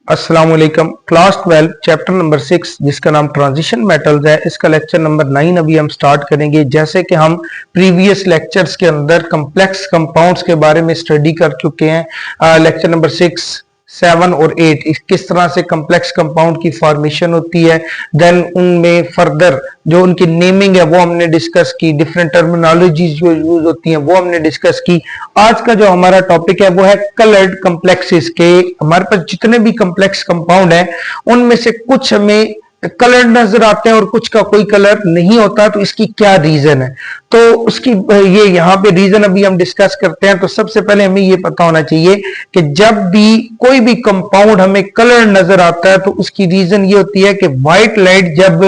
अस्सलाम वालेकुम। Class 12 chapter number 6 जिसका नाम ट्रांजिशन मेटल्स है, इसका लेक्चर नंबर 9 अभी हम स्टार्ट करेंगे। जैसे कि हम प्रीवियस लेक्चर्स के अंदर कम्प्लेक्स कंपाउंड्स के बारे में स्टडी कर चुके हैं। लेक्चर नंबर 6, 7 और 8 किस तरह से कम्प्लेक्स कंपाउंड की फॉर्मेशन होती है, देन उनमें फर्दर जो उनकी नेमिंग है वो हमने डिस्कस की, डिफरेंट टर्मिनोलॉजीज जो यूज होती हैं वो हमने डिस्कस की। आज का जो हमारा टॉपिक है वो है कलर्ड कम्प्लेक्सेस के। हमारे पास जितने भी कम्प्लेक्स कंपाउंड हैं उनमें से कुछ हमें कलर नजर आते हैं और कुछ का कोई कलर नहीं होता, तो इसकी क्या रीजन है, तो उसकी ये यहाँ पे रीजन अभी हम डिस्कस करते हैं। तो सबसे पहले हमें ये पता होना चाहिए कि जब भी कोई भी कंपाउंड हमें कलर नजर आता है तो उसकी रीजन ये होती है कि व्हाइट लाइट जब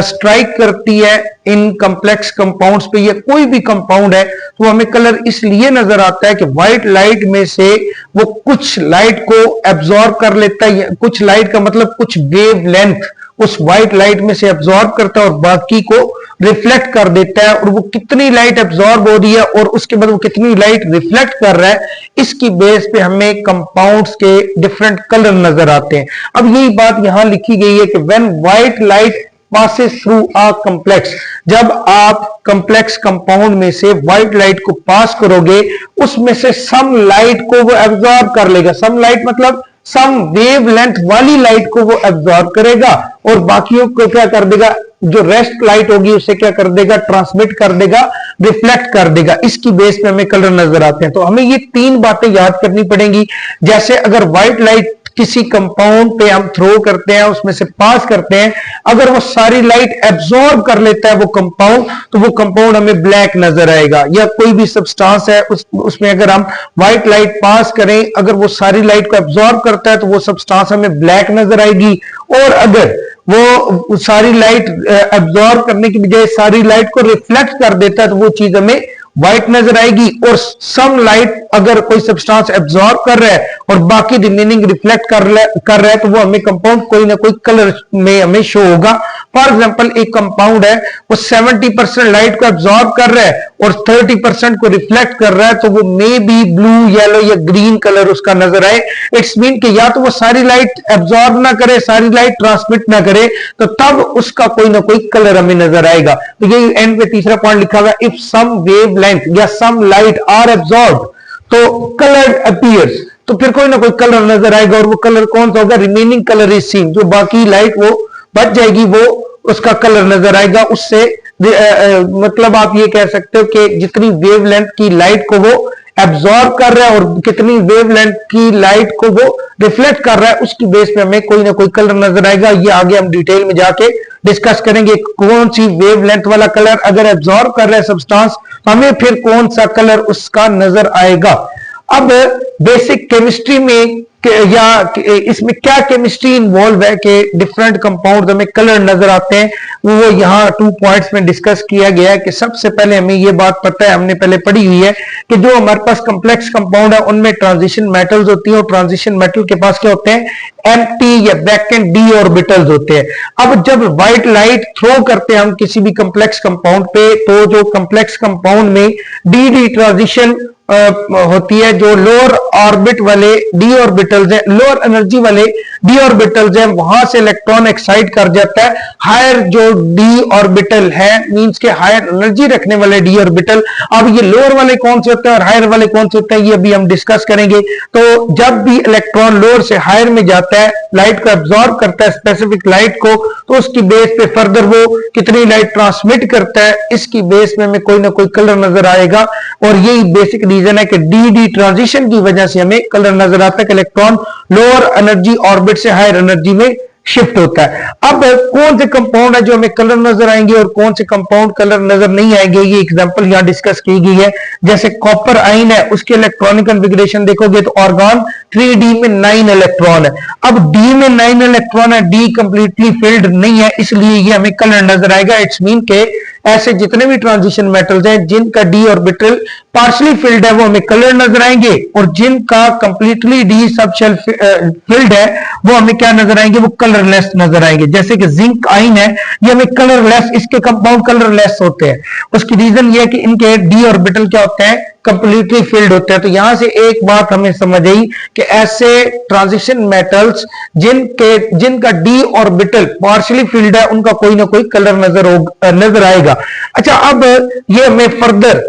स्ट्राइक करती है इन कम्प्लेक्स कंपाउंड्स पे या कोई भी कंपाउंड है तो हमें कलर इसलिए नजर आता है कि व्हाइट लाइट में से वो कुछ लाइट को एब्जॉर्ब कर लेता है, कुछ लाइट का मतलब कुछ वेव लेंथ उस व्हाइट लाइट में से एब्जॉर्ब करता है और बाकी को रिफ्लेक्ट कर देता है। और वो कितनी लाइट एब्जॉर्ब हो रही है और उसके बाद वो कितनी लाइट रिफ्लेक्ट कर रहा है, इसकी बेस पे हमें कंपाउंड्स के डिफरेंट कलर नजर आते हैं। अब यही बात यहां लिखी गई है कि when white light passes through a complex, जब आप कम्प्लेक्स कंपाउंड में से व्हाइट लाइट को पास करोगे उसमें से सम लाइट को वो एब्जॉर्ब कर लेगा। सम लाइट मतलब सम वेव लेंथ वाली लाइट को वो एब्जॉर्ब करेगा और बाकियों को क्या कर देगा, जो रेस्ट लाइट होगी उसे क्या कर देगा, ट्रांसमिट कर देगा, रिफ्लेक्ट कर देगा। इसकी बेस पे हमें कलर नजर आते हैं। तो हमें ये तीन बातें याद करनी पड़ेंगी। जैसे अगर व्हाइट लाइट किसी कंपाउंड पे हम थ्रो करते हैं, उसमें से पास करते हैं, अगर वो सारी लाइट एब्जॉर्ब कर लेता है वो कंपाउंड, तो वो कंपाउंड हमें ब्लैक नजर आएगा। या कोई भी सब्सटेंस है उसमें अगर हम व्हाइट लाइट पास करें, अगर वो सारी लाइट को एब्जॉर्ब करता है तो वो सब्सटेंस हमें ब्लैक नजर आएगी। और अगर वो सारी लाइट एब्जॉर्ब करने की बजाय सारी लाइट को रिफ्लेक्ट कर देता है तो वो चीज हमें व्हाइट नजर आएगी। और सम लाइट अगर कोई सब्सटेंस एब्जॉर्ब कर रहा है और बाकी रिमेनिंग रिफ्लेक्ट कर रहा है तो वो हमें कंपाउंड कोई ना कोई कलर में हमें शो होगा। फॉर एग्जांपल एक कंपाउंड है वो 70% लाइट को एब्जॉर्ब कर रहा है और 30% को रिफ्लेक्ट कर रहा है, तो वो मे बी ब्लू, येलो या ग्रीन कलर उसका नजर आए। इट्स मीन कि या तो वो सारी लाइट एब्जॉर्ब ना करे, सारी लाइट ट्रांसमिट ना करे, तो तब उसका कोई ना कोई कलर हमें नजर आएगा। तो ये एंड पे तीसरा पॉइंट लिखा हुआ, इफ सम वेव लेंथ या सम लाइट आर एब्जॉर्ब तो कलर अपीयर्स, तो फिर कोई ना कोई कलर नजर आएगा। और वो कलर कौन सा होगा, रिमेनिंग कलर इज सीन, जो बाकी लाइट वो बच जाएगी वो उसका कलर नजर आएगा। उससे मतलब आप ये कह सकते हो कि जितनी वेवलेंथ की लाइट को वो एब्जॉर्ब कर रहा है और कितनी वेवलेंथ की लाइट को वो रिफ्लेक्ट कर रहा है, उसकी बेस पे हमें कोई ना कोई कलर नजर आएगा। ये आगे हम डिटेल में जाके डिस्कस करेंगे कौन सी वेवलेंथ वाला कलर अगर एब्जॉर्ब कर रहा है सब्सटेंस, हमें फिर कौन सा कलर उसका नजर आएगा। अब बेसिक केमिस्ट्री में या इसमें क्या केमिस्ट्री इन्वॉल्व है कि डिफरेंट कंपाउंड हमें कलर नजर आते हैं, वो यहाँ 2 पॉइंट्स में डिस्कस किया गया है। कि सबसे पहले हमें ये बात पता है, हमने पहले पढ़ी हुई है कि जो हमारे पास कम्प्लेक्स कंपाउंड है उनमें ट्रांजिशन मेटल्स होती हैं और ट्रांजिशन मेटल के पास क्या होते हैं, एम्प्टी या वैकेंट डी ऑर्बिटल्स होते हैं। अब जब व्हाइट लाइट थ्रो करते हैं हम किसी भी कम्प्लेक्स कंपाउंड पे, तो जो कम्प्लेक्स कंपाउंड में डी डी ट्रांजिशन होती है, जो लोअर ऑर्बिट वाले डी ऑर्बिटल्स हैं, लोअर एनर्जी वाले डी ऑर्बिटल्स हैं, वहां से इलेक्ट्रॉन एक्साइट कर जाता है हायर जो डी ऑर्बिटल है, मींस के हायर एनर्जी रखने वाले डी ऑर्बिटल। अब ये लोअर वाले कौन से होते हैं और हायर वाले कौन से होते हैं, ये अभी हम डिस्कस करेंगे। तो जब भी इलेक्ट्रॉन लोअर से हायर में जाता है, लाइट को एब्जॉर्ब करता है, स्पेसिफिक लाइट को, तो उसकी बेस पे फर्दर वो कितनी लाइट ट्रांसमिट करता है, इसकी बेस में हमें कोई ना कोई कलर नजर आएगा। और यही बेसिक रीजन है कि डी डी ट्रांजिशन की वजह से हमें कलर नजर आता है कि इलेक्ट्रॉन लोअर एनर्जी ऑर्बिट से हायर एनर्जी में शिफ्ट होता है। अब कौन से कंपाउंड है जो हमें कलर नजर आएंगे और कौन से कंपाउंड कलर नजर नहीं आएंगे, ये एग्जांपल यहां डिस्कस की गई है। जैसे कॉपर आयन है, उसके इलेक्ट्रॉनिक कॉन्फ़िगरेशन देखोगे तो ऑर्गन 3d में 9 इलेक्ट्रॉन है। अब d में 9 इलेक्ट्रॉन है, d कंप्लीटली फिल्ड नहीं है, इसलिए ये हमें कलर नजर आएगा। इट्स मीन के ऐसे जितने भी ट्रांजिशन मेटल्स हैं जिनका डी ऑर्बिटल पार्शली फिल्ड है वो हमें कलर नजर आएंगे, और जिनका completely d sub shell filled है वो हमें क्या नजर आएंगे, वो कलरलेस नजर आएंगे। जैसे कि जिंक आयन है, ये हमें कलरलेस, इसके कंपाउंड कलरलेस होते हैं। उसकी रीजन ये है कि इनके डी ऑर्बिटल क्या होते हैं, कंप्लीटली फिल्ड होते हैं। तो यहां से एक बात हमें समझ आई कि ऐसे ट्रांजिशन मेटल्स जिनका d ऑर्बिटल पार्शियली फिल्ड है उनका कोई ना कोई कलर नजर आएगा। अच्छा, अब ये हमें फर्दर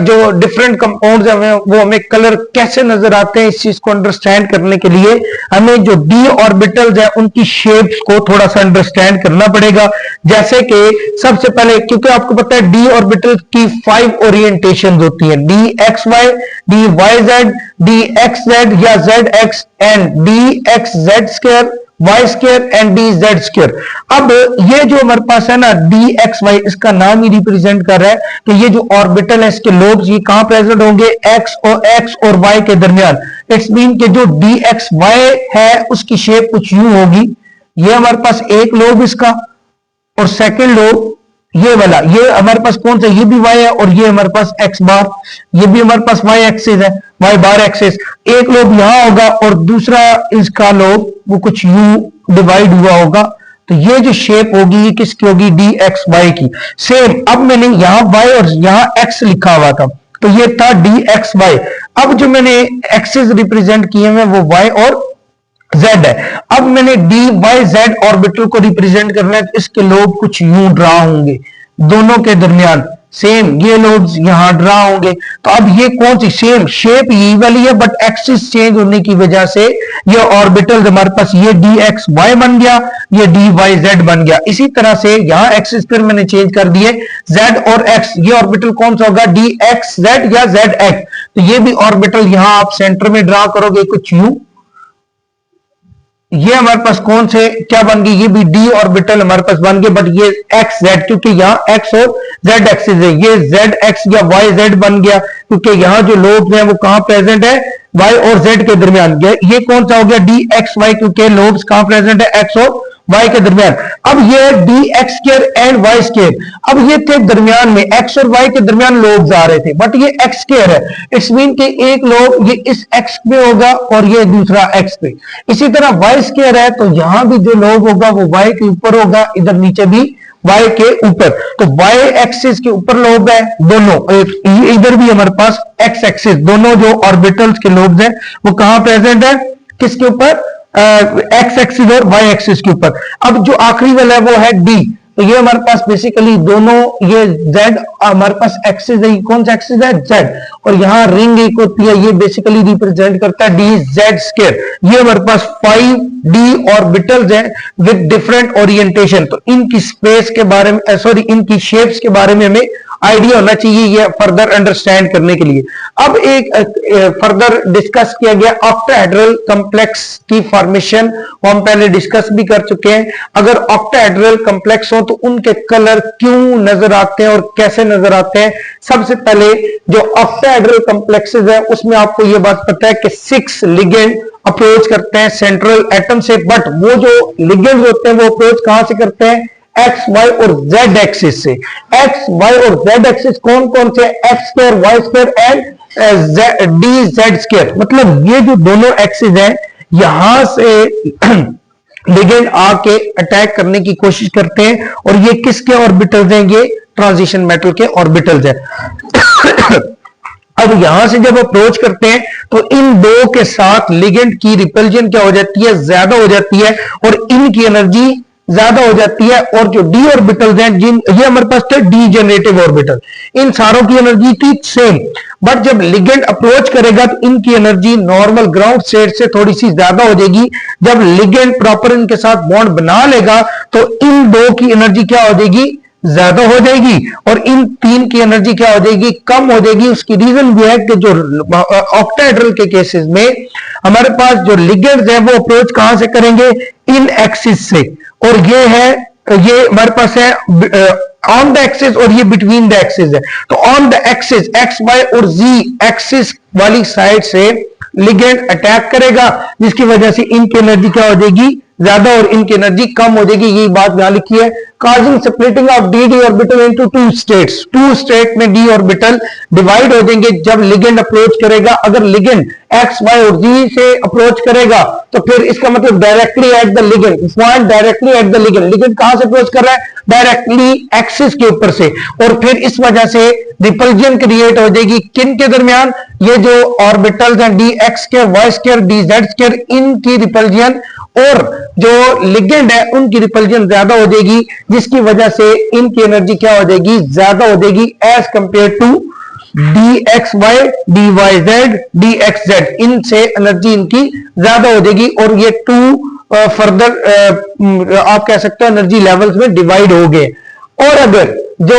जो डिफरेंट कंपाउंड्स हैं वो हमें कलर कैसे नजर आते हैं, इस चीज को अंडरस्टैंड करने के लिए हमें जो d ऑर्बिटल्स है उनकी शेप्स को थोड़ा सा अंडरस्टैंड करना पड़ेगा। जैसे कि सबसे पहले, क्योंकि आपको पता है d ऑर्बिटल की 5 ओरिएंटेशंस होती हैं, dxy, dyz, dxz या zx and dxz2, y square and d z square. अब ये जो हमारे पास है ना डी एक्स वाई, इसका नाम ही रिप्रेजेंट कर रहा है कि ये जो ऑर्बिटल है इसके लोब्स ये कहां प्रेजेंट होंगे, एक्स और वाई के दरमियान। इट्स मीन कि जो डी एक्स वाई है उसकी शेप कुछ यूं होगी, ये हमारे पास एक लोब इसका, और सेकंड लोब ये वाला, ये हमारे पास कौन सा, ये भी y है और ये हमारे पास x बार, ये भी हमारे पास y एक्सिस है, y बार एक्सिस। एक लोब यहां होगा और दूसरा इसका लोब वो कुछ u डिवाइड हुआ होगा। तो ये जो शेप होगी ये किसकी होगी, dxy की। सेम अब मैंने यहां y और यहां x लिखा हुआ था तो ये था dxy। अब जो मैंने एक्सिस रिप्रेजेंट किए हैं वो y और z है। अब मैंने dy z ऑर्बिटल को रिप्रेजेंट करना है तो इसके लोब कुछ यूं ड्रा होंगे दोनों के दरमियान, सेम ये लोब्स यहां ड्रा होंगे। तो अब ये कौन सी, सेम शेप यही वाली है बट एक्सिस चेंज होने की वजह से ये ऑर्बिटल हमारे पास ये dxy बन गया, ये dyz बन गया। इसी तरह से यहां एक्सिस फिर मैंने चेंज कर दिए, z और x, ये ऑर्बिटल कौन सा होगा, dxz या zx। तो ये भी ऑर्बिटल यहां आप सेंटर में ड्रा करोगे कुछ यूं, ये हमारे पास कौन से क्या बन गई, ये भी डी ऑर्बिटल हमारे पास बन गए बट ये एक्स जेड, क्योंकि यहां एक्स और जेड एक्सिस है, ये जेड एक्स या वाई जेड बन गया क्योंकि यहां जो लोब्स हैं वो कहां प्रेजेंट है, वाई और जेड के दरमियान। ये कौन सा हो गया, डी एक्स वाई, क्योंकि लोब्स कहां प्रेजेंट है, एक्स और वाई के दरमियान। अब ये d x square and y square, अब ये थे दरमियान में, एक्स और वाई के दरमियान लोब्स आ रहे थे बट ये एक्स स्क्वायर है। इट्स मीन कि एक लोब ये इस एक्स पे होगा और ये दूसरा एक्स पे। इसी तरह वाई स्क्वायर है तो यहां भी जो लोब होगा वो वाई के ऊपर होगा, इधर नीचे भी वाई के ऊपर। तो वाई एक्सिस के ऊपर लोब है दोनों, इधर भी हमारे पास एक्स एक्सिस, दोनों जो ऑर्बिटल्स के लोब्स हैं वो कहां प्रेजेंट है, किसके ऊपर, एक्स एक्सिस और वाई एक्सिस के ऊपर। अब जो आखिरी वाला है वो है डी, तो ये हमारे पास बेसिकली दोनों, ये जेड हमारे पास एक्सिस है, कौन सा एक्सिस है, जेड, और यहाँ रिंग एक होती है, ये बेसिकली रिप्रेजेंट करता है डी जेड स्क्वायर। ये हमारे पास 5 डी ऑर्बिटल्स हैं विद डिफरेंट ओरिएंटेशन। तो इनकी स्पेस के बारे में, सॉरी इनकी शेप्स के बारे में हमें आइडिया होना चाहिए ये फर्दर अंडरस्टैंड करने के लिए। अब एक फर्दर डिस्कस किया गया ऑक्टाहेड्रल कॉम्प्लेक्स की फॉर्मेशन, वो हम पहले डिस्कस भी कर चुके हैं। अगर ऑक्टाहेड्रल कॉम्प्लेक्स हो तो उनके कलर क्यों नजर आते हैं और कैसे नजर आते हैं। सबसे पहले जो ऑक्टाहेड्रल कॉम्प्लेक्सेस है उसमें आपको ये बात पता है कि 6 लिगेंड अप्रोच करते हैं सेंट्रल एटम से, बट वो जो लिगेंड्स होते हैं वो अप्रोच कहां से करते हैं, एक्स वाई और जेड एक्सिस से। एक्स वाई और जेड एक्सिस कौन कौन से, x square, y square and d z square. मतलब ये जो दोनों एक्सिस हैं यहां से लिगेंड आके अटैक करने की कोशिश करते हैं और ये किसके ऑर्बिटल्स हैं, ये ट्रांजिशन मेटल के ऑर्बिटल्स हैं। अब यहां से जब अप्रोच करते हैं तो इन दो के साथ लिगेंड की रिपल्जन क्या हो जाती है, ज्यादा हो जाती है और इनकी एनर्जी ज्यादा हो जाती है। और जो डी ऑर्बिटल्स हैं, जिन ये हमारे पास थे डी जनरेटिव ऑर्बिटल, इन सारों की एनर्जी थी सेम, बट जब लिगेंड अप्रोच करेगा तो इनकी एनर्जी नॉर्मल ग्राउंड स्टेट से थोड़ी सी ज्यादा हो जाएगी। जब लिगेंड प्रॉपर इनके साथ बॉन्ड बना लेगा तो इन दो की एनर्जी क्या हो जाएगी, ज्यादा हो जाएगी और इन तीन की एनर्जी क्या हो जाएगी, कम हो जाएगी। उसकी रीजन भी है कि जो ऑक्टाहेड्रल के केसेस में हमारे पास जो लिगेंड्स हैं वो अप्रोच कहां से करेंगे, इन एक्सिस से, और ये है, ये हमारे पास है ऑन द एक्सिस और ये बिटवीन द एक्सिस है। तो on the axis x y और जी एक्सिस वाली साइड से लिगेंड अटैक करेगा जिसकी वजह से इनकी एनर्जी क्या हो जाएगी, ज्यादा और इनकी एनर्जी कम हो जाएगी, यही बात यहां लिखी है। causing splitting of d orbital into two states, two state में d ऑर्बिटल डिवाइड हो जाएंगे जब लिगेंड अप्रोच करेगा। अगर लिगेंड x y और z से अप्रोच करेगा तो फिर इसका मतलब directly at the ligand, point directly at the ligand. Ligand कहां से अप्रोच कर रहा है? डायरेक्टली एक्सिस के ऊपर से, और फिर इस वजह से रिपल्जन क्रिएट हो जाएगी किन के दरमियान? ये जो ऑर्बिटल्स हैं d x square y square d z square, इनकी रिपल्जन और जो लिगेंड है उनकी रिपल्जन ज्यादा हो जाएगी, जिसकी वजह से इनकी एनर्जी क्या हो जाएगी? ज्यादा हो जाएगी as compared to d x y d y z d x z, इनसे एनर्जी इनकी ज्यादा हो जाएगी। और ये टू फर्दर आप कह सकते हो एनर्जी लेवल्स में डिवाइड हो गए। और अगर जो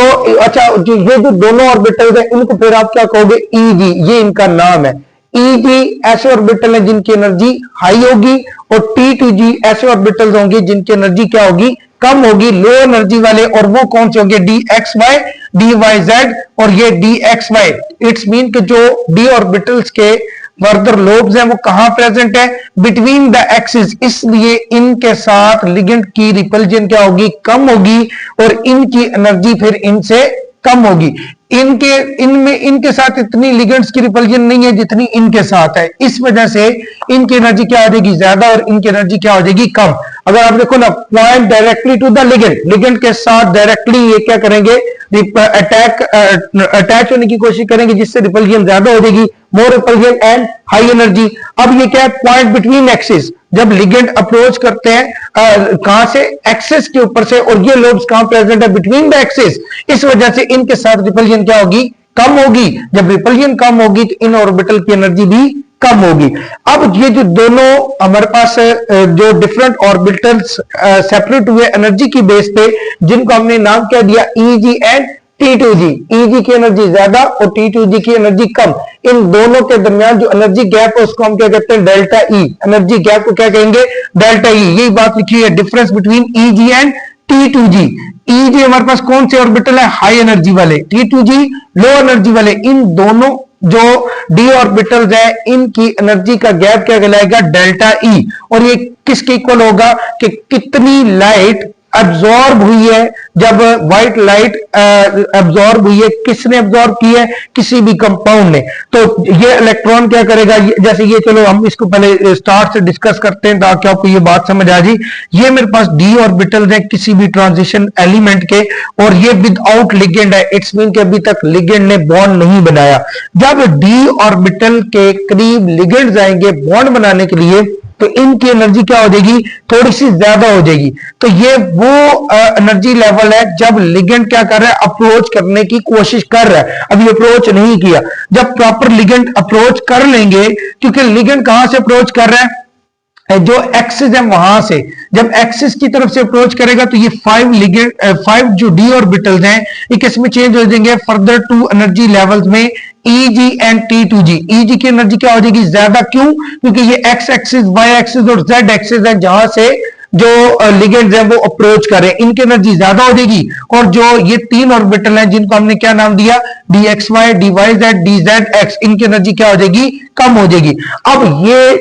ये जो दोनों ऑर्बिटल्स हैं इनको फिर आप क्या कहोगे? ईजी, ये इनका नाम है। ईजी ऐसे ऑर्बिटल हैं जिनकी एनर्जी हाई होगी, और T2G ऐसे ऑर्बिटल्स होंगे जिनकी एनर्जी क्या होगी? कम होगी, लो एनर्जी वाले। और वो कौन से होंगे? D x y d y z और ये d x y. It's mean कि जो डी ऑर्बिटल्स के फर्दर लोब्स हैं वो कहां प्रेजेंट है? बिटवीन द एक्सिस, इसलिए इनके साथ लिगेंड की रिपल्जन क्या होगी? कम होगी, और इनकी एनर्जी फिर इनसे कम होगी। इनके साथ इतनी लिगेंड्स की रिपल्जन नहीं है जितनी इनके साथ है, इस वजह से इनकी एनर्जी क्या हो जाएगी? ज्यादा, और इनकी एनर्जी क्या हो जाएगी? कम। अगर आप देखो ना, point directly to the ligand, ligand के साथ डायरेक्टली ये क्या करेंगे? अटैच होने की कोशिश करेंगे, जिससे रिपल्जन ज्यादा हो जाएगी, मोर रिपल्जन एंड हाई एनर्जी। अब ये क्या है? पॉइंट बिटवीन एक्सिस, जब लिगेंड अप्रोच करते हैं कहां से? एक्सिस के ऊपर से, और ये लोब्स कहां प्रेजेंट है? Between the axis. इस वजह से इनके साथ रिपल्जन क्या होगी? कम होगी। जब रिपल्जन कम होगी तो इन ऑर्बिटल की एनर्जी भी कम होगी। अब ये जो दोनों हमारे पास जो डिफरेंट ऑर्बिटल्स सेपरेट हुए एनर्जी की बेस पे, जिनको हमने नाम क्या दिया? Eg and T2G। Eg की एनर्जी ज्यादा और T2G की एनर्जी कम। इन दोनों के दरमियान जो एनर्जी गैप है उसको हम क्या कहते हैं? Delta E. एनर्जी गैप को क्या कहेंगे? Delta E. यही बात लिखी है, difference between Eg and T2G। Eg हमारे पास कौन से ऑर्बिटल है? हाई एनर्जी वाले। T2G लो एनर्जी वाले। इन दोनों जो डी ऑर्बिटल्स है इनकी एनर्जी का गैप क्या कहलाएगा? Delta E. और ये किसके इक्वल होगा? कि कितनी लाइट एब्जॉर्ब हुई है। जब व्हाइट लाइट एब्जॉर्ब हुई है, किसने एब्जॉर्ब की है? किसी भी कंपाउंड ने। तो ये इलेक्ट्रॉन क्या करेगा? जैसे ये, चलो हम इसको पहले स्टार्ट से डिस्कस करते हैं ताकि आपको ये बात समझ आ जाए। ये मेरे पास डी ऑर्बिटल है किसी भी ट्रांजिशन एलिमेंट के, और ये विदाउट लिगेंड है। इट्स मीन कि अभी तक लिगेंड ने बॉन्ड नहीं बनाया। जब डी ऑर्बिटल के करीब लिगेंड्स आएंगे बॉन्ड बनाने के लिए, तो इनकी एनर्जी क्या हो जाएगी? थोड़ी सी ज्यादा हो जाएगी। तो ये वो एनर्जी लेवल है जब लिगेंड क्या कर रहा है? अप्रोच करने की कोशिश कर रहा है। अभी अप्रोच नहीं किया। जब प्रॉपर लिगेंड अप्रोच कर लेंगे, क्योंकि लिगेंड कहां से अप्रोच कर रहा है? जो एक्सिस है वहां से। जब एक्सिस की तरफ से अप्रोच करेगा तो ये 5 जो डी ऑर्बिटल्स हैं ये किस में चेंज हो जाएंगे? फर्दर टू एनर्जी लेवल्स में Eg एंड T2G। Eg की एनर्जी क्या हो जाएगी? ज्यादा। क्यों? क्योंकि ये एक्स एक्सिस वाई एक्सिस और जेड एक्सिस है जहां से जो लिगेंड्स हैं वो अप्रोच करें, इनकी एनर्जी ज्यादा हो जाएगी। और जो ये तीन ऑर्बिटल हैं जिनको हमने क्या नाम दिया? D x y d y z d z x, इनकी एनर्जी क्या हो जाएगी? कम हो जाएगी। अब ये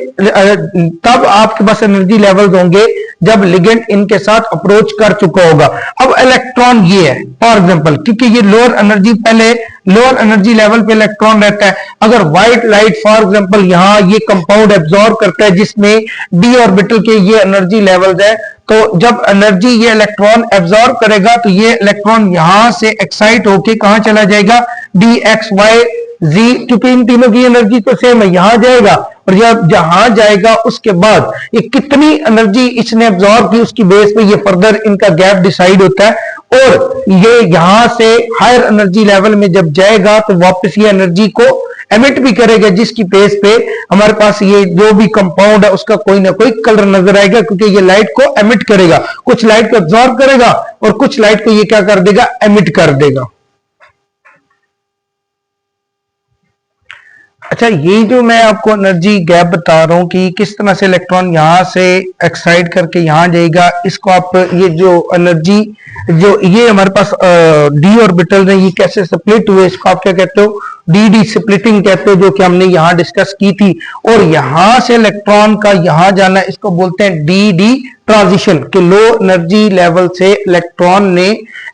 तब आपके पास एनर्जी लेवल्स होंगे जब लिगेंड इनके साथ अप्रोच कर चुका होगा। अब इलेक्ट्रॉन ये है फॉर एग्जांपल, क्योंकि ये लोअर एनर्जी, पहले लोअर एनर्जी लेवल पे इलेक्ट्रॉन रहता है। अगर व्हाइट लाइट फॉर एग्जांपल यहां ये कंपाउंड एब्जॉर्ब करता है जिसमें डी ऑर्बिटल के ये एनर्जी लेवल्स है, तो जब एनर्जी ये इलेक्ट्रॉन एब्जॉर्ब करेगा तो ये इलेक्ट्रॉन यहां से एक्साइट होके कहां चला जाएगा? डी एक्स वाई जी, क्योंकि इन तीनों की एनर्जी तो सेम है, यहां जाएगा। और जब जहां जाएगा उसके बाद ये कितनी एनर्जी इसने एब्जॉर्ब की उसकी बेस पे ये फर्दर इनका गैप डिसाइड होता है। और ये यहां से हायर एनर्जी लेवल में जब जाएगा तो वापस ये एनर्जी को एमिट भी करेगा, जिसकी बेस पे हमारे पास ये जो भी कंपाउंड है उसका कोई ना कोई कलर नजर आएगा, क्योंकि ये लाइट को एमिट करेगा। कुछ लाइट को एब्जॉर्ब करेगा और कुछ लाइट को ये क्या कर देगा? एमिट कर देगा। अच्छा, ये जो मैं आपको एनर्जी गैप बता रहा हूं कि किस तरह से इलेक्ट्रॉन यहां से एक्साइट करके यहां जाएगा, इसको आप ये जो एनर्जी जो ये हमारे पास डी ऑर्बिटल है ये कैसे स्प्लिट हुए, इसको आप क्या कहते हो? डी स्प्लिटिंग कहते हैं, जो कि हमने यहां डिस्कस की थी। और यहां से इलेक्ट्रॉन का यहां जाना, इसको बोलते हैं डी ट्रांजिशन, कि लो एनर्जी लेवल से इलेक्ट्रॉन ने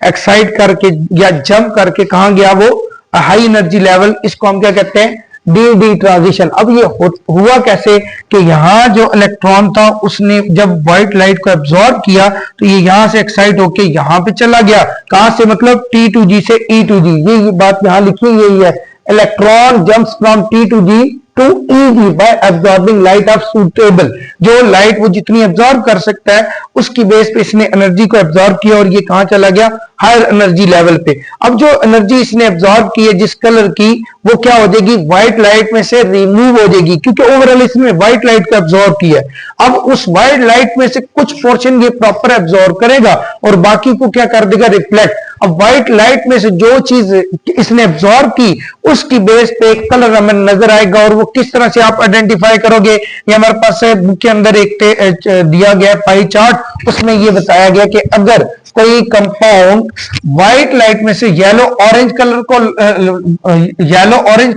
एक्साइट करके या जंप करके कहां गया, वो हाई एनर्जी लेवल, इसको हम क्या कहते हैं, डी ट्रांजिशन। अब ये हुआ कैसे कि यहां जो इलेक्ट्रॉन था उसने जब व्हाइट लाइट को एब्जॉर्ब किया तो ये यहां से एक्साइट होके यहां पे चला गया, कहां से, मतलब T2G से E2G। ये बात यहां लिखी गई है, electron jumps from T2G to EG by absorbing light of suitable. जो लाइट वो जितनी एब्जॉर्ब कर सकता है उसकी बेस पे इसने एनर्जी को एब्जॉर्ब किया और ये कहां चला गया, हायर एनर्जी लेवल पे। अब जो एनर्जी इसने एब्जॉर्ब की है जिस कलर की, वो क्या हो जाएगी, व्हाइट लाइट में से रिमूव हो जाएगी, क्योंकि ओवरऑल इसने व्हाइट लाइट को एब्जॉर्ब किया है। अब उस व्हाइट लाइट में से कुछ पोर्शन ये प्रॉपर एब्जॉर्ब करेगा और बाकी को क्या कर देगा, रिफ्लेक्ट। अब व्हाइट लाइट में से जो चीज इसने एब्जॉर्ब की उसकी बेस पे एक कलर हमें नजर आएगा। और वो किस तरह से आप आइडेंटिफाई करोगे, ये हमारे पास बुक के अंदर एक दिया गया पाई चार्ट, उसमें ये बताया गया कि अगर कोई कंपाउंड व्हाइट लाइट में से येलो ऑरेंज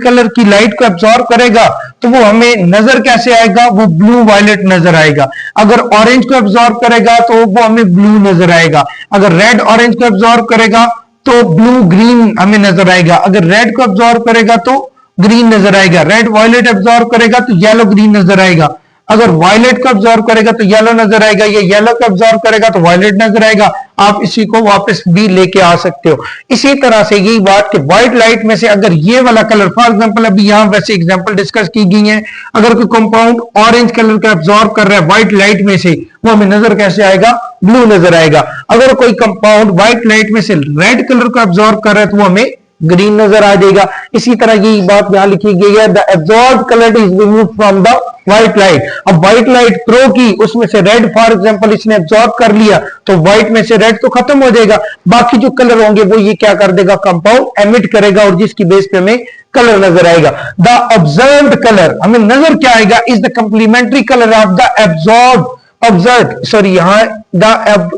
कलर की लाइट को एब्जॉर्ब करेगा तो वो हमें नजर कैसे आएगा, वो ब्लू वायलेट नजर आएगा। अगर ऑरेंज को एब्जॉर्ब करेगा तो वो हमें ब्लू नजर आएगा। अगर रेड ऑरेंज को एब्जॉर्ब करेगा तो ब्लू ग्रीन हमें नजर आएगा। अगर रेड को एब्जॉर्ब करेगा तो ग्रीन नजर आएगा। रेड वायलेट एब्जॉर्ब करेगा तो येलो ग्रीन नजर आएगा। अगर वायलेट को एब्जॉर्ब करेगा तो येलो नजर आएगा, ये येलो को एब्जॉर्ब करेगा तो वायलेट नजर आएगा। आप इसी को वापस भी लेके आ सकते हो। इसी तरह से यही बात कि व्हाइट लाइट में से अगर ये वाला कलर, फॉर एग्जांपल अभी यहां वैसे एग्जांपल डिस्कस की गई है, अगर कोई कंपाउंड ऑरेंज कलर को एब्जॉर्ब कर रहा है व्हाइट लाइट में से, वो हमें नजर कैसे आएगा, ब्लू नजर आएगा। अगर कोई कंपाउंड व्हाइट लाइट में से रेड कलर को एब्जॉर्ब कर रहा है तो वो हमें ग्रीन नजर आ जाएगा। इसी तरह यही बात यहां लिखी गई है, the absorb colour is removed from the white light. अब व्हाइट लाइट थ्रो की, उसमें से रेड फॉर एग्जांपल इसने एब्जॉर्ब कर लिया तो व्हाइट में से रेड तो खत्म हो जाएगा, बाकी जो कलर होंगे वो ये क्या कर देगा, कंपाउंड एमिट करेगा और जिसकी बेस पे हमें कलर नजर आएगा। द ऑब्जर्व्ड कलर हमें नजर क्या आएगा, is the complementary colour of the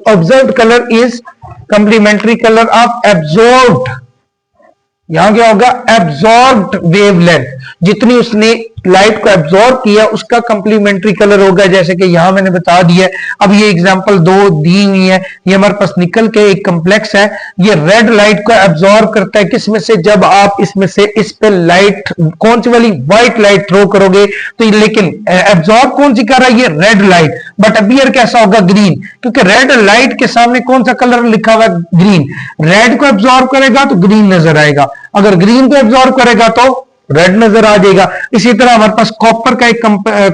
observed colour is complementary colour of absorbed. यहां क्या होगा, एब्जॉर्ब्ड वेवलेंथ, जितनी उसने लाइट को एब्जॉर्ब किया उसका कंप्लीमेंट्री कलर होगा, जैसे कि यहां मैंने बता दिया है। अब ये एग्जांपल दो दी हुई है, ये हमारे पास निकल के एक कम्प्लेक्स है, ये रेड लाइट को एब्जॉर्ब करता है किसमें से, जब आप इसमें से इस पे लाइट कौन सी वाली, व्हाइट लाइट थ्रो करोगे तो, लेकिन एब्जॉर्ब कौन सी कर रहा है, ये रेड लाइट, बट अपीयर कैसा होगा, ग्रीन, क्योंकि रेड लाइट के सामने कौन सा कलर लिखा हुआ है, ग्रीन। रेड को एब्जॉर्ब करेगा तो ग्रीन नजर आएगा, अगर ग्रीन को एब्जॉर्ब करेगा तो रेड नजर आ जाएगा। इसी तरह हमारे पास कॉपर का एक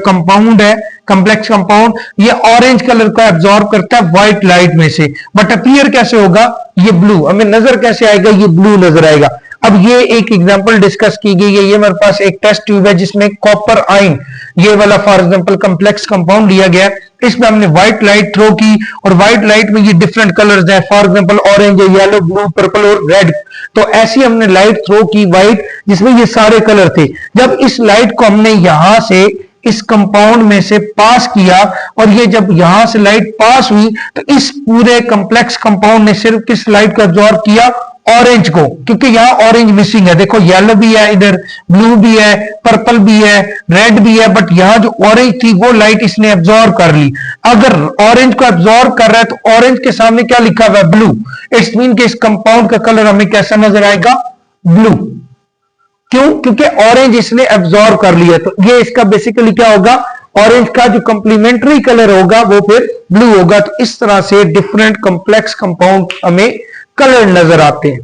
कंपाउंड है, कॉम्प्लेक्स कंपाउंड, ये ऑरेंज कलर को एब्जॉर्ब करता है व्हाइट लाइट में से, बट अपीयर कैसे होगा, ये ब्लू, हमें नजर कैसे आएगा, ये ब्लू नजर आएगा। अब ये एक एग्जांपल डिस्कस की गई है, ये मेरे पास एक टेस्ट ट्यूब है जिसमें कॉपर आयन, ये वाला फॉर एग्जांपल कॉम्प्लेक्स कंपाउंड लिया गया, इसमें हमने व्हाइट लाइट थ्रो की और व्हाइट लाइट में ये डिफरेंट कलर्स हैं, फॉर एग्जांपल ऑरेंज है, येलो, ब्लू, पर्पल और रेड। तो ऐसी हमने लाइट थ्रो की व्हाइट, जिसमें ये सारे कलर थे। जब इस लाइट को हमने यहां से इस कंपाउंड में से पास किया और ये जब यहां से लाइट पास हुई तो इस पूरे कॉम्प्लेक्स कंपाउंड ने सिर्फ किस लाइट को एब्जॉर्ब किया, ऑरेंज को, क्योंकि यहां ऑरेंज मिसिंग है। देखो येलो भी है, इधर ब्लू भी है, पर्पल भी है, रेड भी है, बट यहां जो ऑरेंज थी वो लाइट इसने एब्जॉर्ब कर ली। अगर ऑरेंज को एब्जॉर्ब कर रहा है तो ऑरेंज के सामने क्या लिखा हुआ है, ब्लू। इट्स मीन कि इस कंपाउंड का कलर हमें कैसा नजर आएगा, ब्लू। क्यों, क्योंकि ऑरेंज इसने एब्जॉर्ब कर लिया। तो ये इसका बेसिकली क्या होगा, ऑरेंज का जो कंप्लीमेंट्री कलर होगा वो फिर ब्लू होगा। तो इस तरह से डिफरेंट कॉम्प्लेक्स कंपाउंड हमें कलर नजर आते हैं।